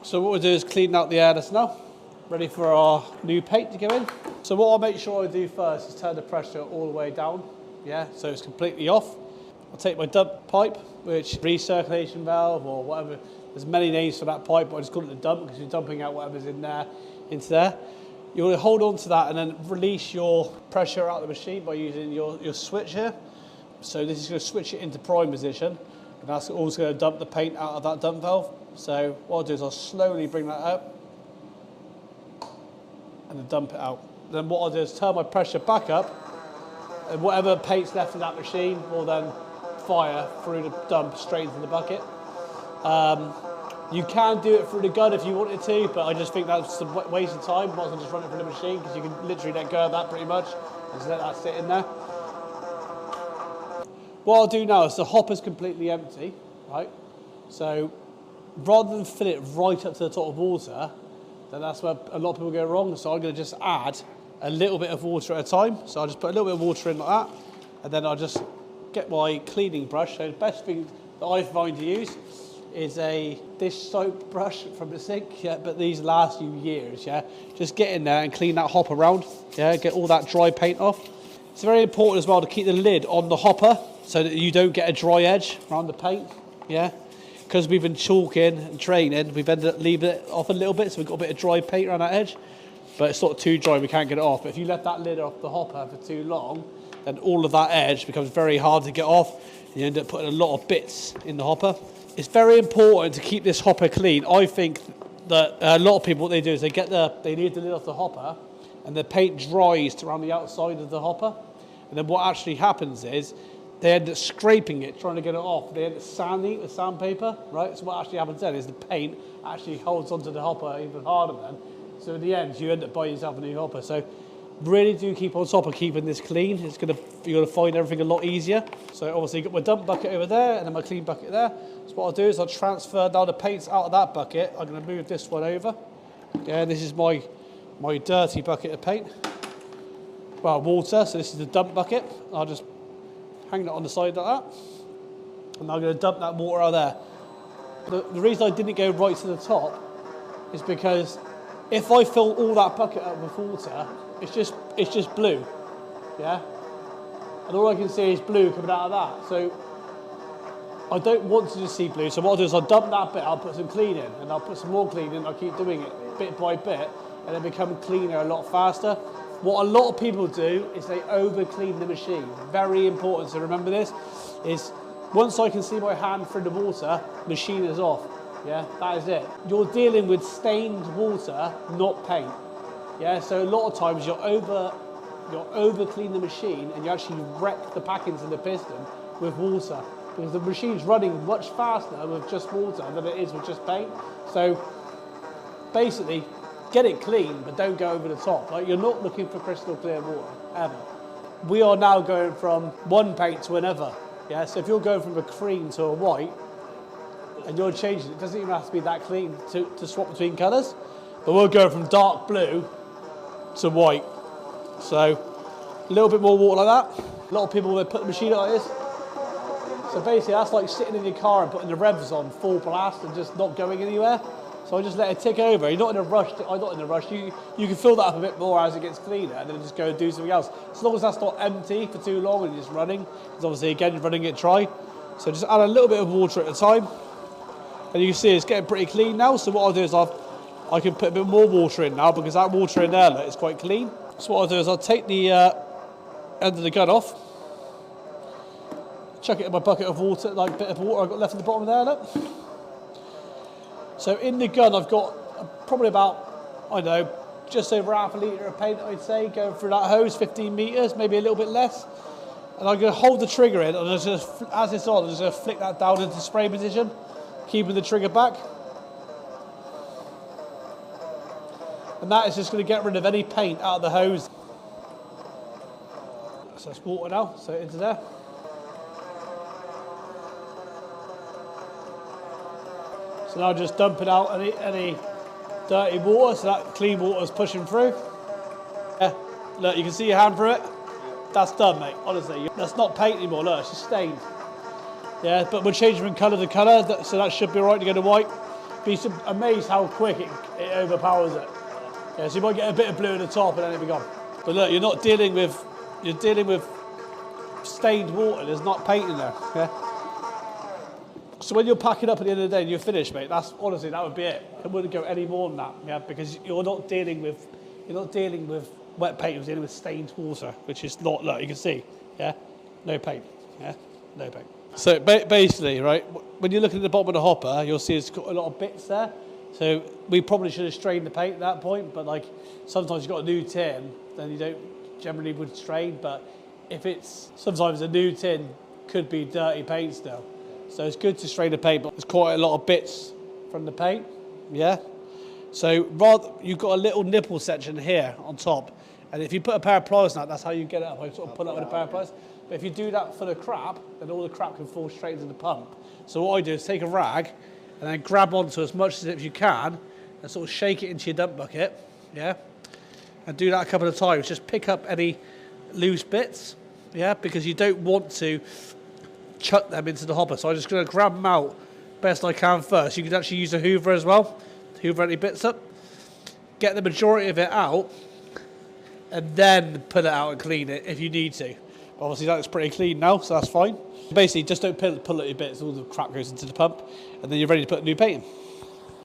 So what we'll do is clean out the airless now, ready for our new paint to go in. So what I'll make sure I do first is turn the pressure all the way down, yeah, so it's completely off. I'll take my dump pipe, which recirculation valve or whatever, there's many names for that pipe, but I just call it the dump because you're dumping out whatever's in there into there. You'll hold on to that and then release your pressure out of the machine by using your switch here. So this is going to switch it into prime position, and that's also going to dump the paint out of that dump valve. So what I'll do is I'll slowly bring that up and then dump it out. Then what I'll do is turn my pressure back up, and whatever paint's left in that machine will then fire through the dump straight into the bucket. You can do it through the gun if you wanted to, but I just think that's a waste of time. Might as well just run it through the machine because you can literally let go of that pretty much and just let that sit in there. What I'll do now is the hopper's completely empty, right? So rather than fill it right up to the top of water, then that's where a lot of people go wrong. So I'm going to just add a little bit of water at a time. So I'll just put a little bit of water in like that, and then I'll just get my cleaning brush. So the best thing that I find to use is a dish soap brush from the sink, yeah, but these last few years, yeah. Just get in there and clean that hopper around, yeah, get all that dry paint off. It's very important as well to keep the lid on the hopper so that you don't get a dry edge around the paint, yeah. Because we've been chalking and training, we've ended up leaving it off a little bit, so we've got a bit of dry paint around that edge, but it's not too dry, we can't get it off. But if you let that lid off the hopper for too long, then all of that edge becomes very hard to get off, and you end up putting a lot of bits in the hopper. It's very important to keep this hopper clean. I think that a lot of people, what they do is they leave the lid off the hopper, and the paint dries around the outside of the hopper, and then what actually happens is they end up scraping it, trying to get it off. They end up sanding it with sandpaper, right? So what actually happens then is the paint actually holds onto the hopper even harder then. So in the end, you end up buying yourself a new hopper. So really do keep on top of keeping this clean. You're going to find everything a lot easier. So obviously you've got my dump bucket over there and then my clean bucket there. So what I'll do is I'll transfer now the paints out of that bucket. I'm going to move this one over. Yeah, this is my dirty bucket of paint. Well, water, so this is the dump bucket. I'll just hang that on the side like that. And I'm going to dump that water out there. The reason I didn't go right to the top is because if I fill all that bucket up with water, it's just blue, yeah? And all I can see is blue coming out of that. So I don't want to just see blue. So what I'll do is I'll dump that bit, I'll put some clean in, and I'll put some more clean in, I'll keep doing it bit by bit, and then become cleaner a lot faster. What a lot of people do is they over clean the machine. Very important to remember this, is once I can see my hand through the water, machine is off. Yeah, that is it. You're dealing with stained water, not paint. Yeah, so a lot of times you'll over clean the machine and you actually wreck the packings in the piston with water because the machine's running much faster with just water than it is with just paint. So basically, get it clean, but don't go over the top. Like, you're not looking for crystal clear water, ever. We are now going from one paint to another. Yeah, so if you're going from a cream to a white, and you're changing it doesn't even have to be that clean to swap between colours. But we'll go from dark blue to white. So a little bit more water like that. A lot of people will put the machine like this. So basically that's like sitting in your car and putting the revs on full blast and just not going anywhere. So I just let it tick over. You're not in a rush. I'm not in a rush. You can fill that up a bit more as it gets cleaner and then just go and do something else. As long as that's not empty for too long and you're just running. Because obviously again you're running it dry. So just add a little bit of water at a time. And you can see it's getting pretty clean now. So what I'll do is I can put a bit more water in now because that water in there is quite clean. So what I'll do is I'll take the end of the gun off, chuck it in my bucket of water, like a bit of water I've got left at the bottom there, look. So in the gun I've got probably about, I don't know, just over half a litre of paint, I'd say, going through that hose, 15 metres, maybe a little bit less. And I'm going to hold the trigger in, and as it's on, I'm just going to flick that down into spray position, keeping the trigger back. And that is just going to get rid of any paint out of the hose. So it's water now, so into there. So now just dumping out any dirty water, so that clean water is pushing through. Yeah, look, you can see your hand through it. That's done, mate, honestly. That's not paint anymore, look, it's just stained. Yeah, but we're changing from colour to colour, so that should be right to go to white. be amazed how quick it overpowers it. Yeah, so you might get a bit of blue at the top and then it'll be gone. But look, you're dealing with stained water. There's not paint in there. Yeah. So when you're packing up at the end of the day and you're finished, mate, that's honestly that would be it. It wouldn't go any more than that. Yeah, because you're not dealing with wet paint. You're dealing with stained water, which is not. Look, you can see. Yeah, no paint. Yeah, no paint. So basically, right, when you're looking at the bottom of the hopper, you'll see it's got a lot of bits there. So we probably should have strained the paint at that point, but like sometimes you've got a new tin, then you don't generally would strain. But sometimes a new tin could be dirty paint still. So it's good to strain the paint, but there's quite a lot of bits from the paint, yeah? So you've got a little nipple section here on top, and if you put a pair of pliers on that, that's how you get it up. I sort of pull it up with a pair of pliers. But if you do that for the crap, then all the crap can fall straight into the pump. So what I do is take a rag and then grab onto as much as you can and sort of shake it into your dump bucket, yeah? And do that a couple of times. Just pick up any loose bits, yeah? Because you don't want to chuck them into the hopper. So I'm just going to grab them out best I can first. You can actually use a hoover as well to hoover any bits up. Get the majority of it out and then pull it out and clean it if you need to. Obviously that looks pretty clean now, so that's fine. Basically just don't pull at your bits, all the crap goes into the pump and then you're ready to put new paint in.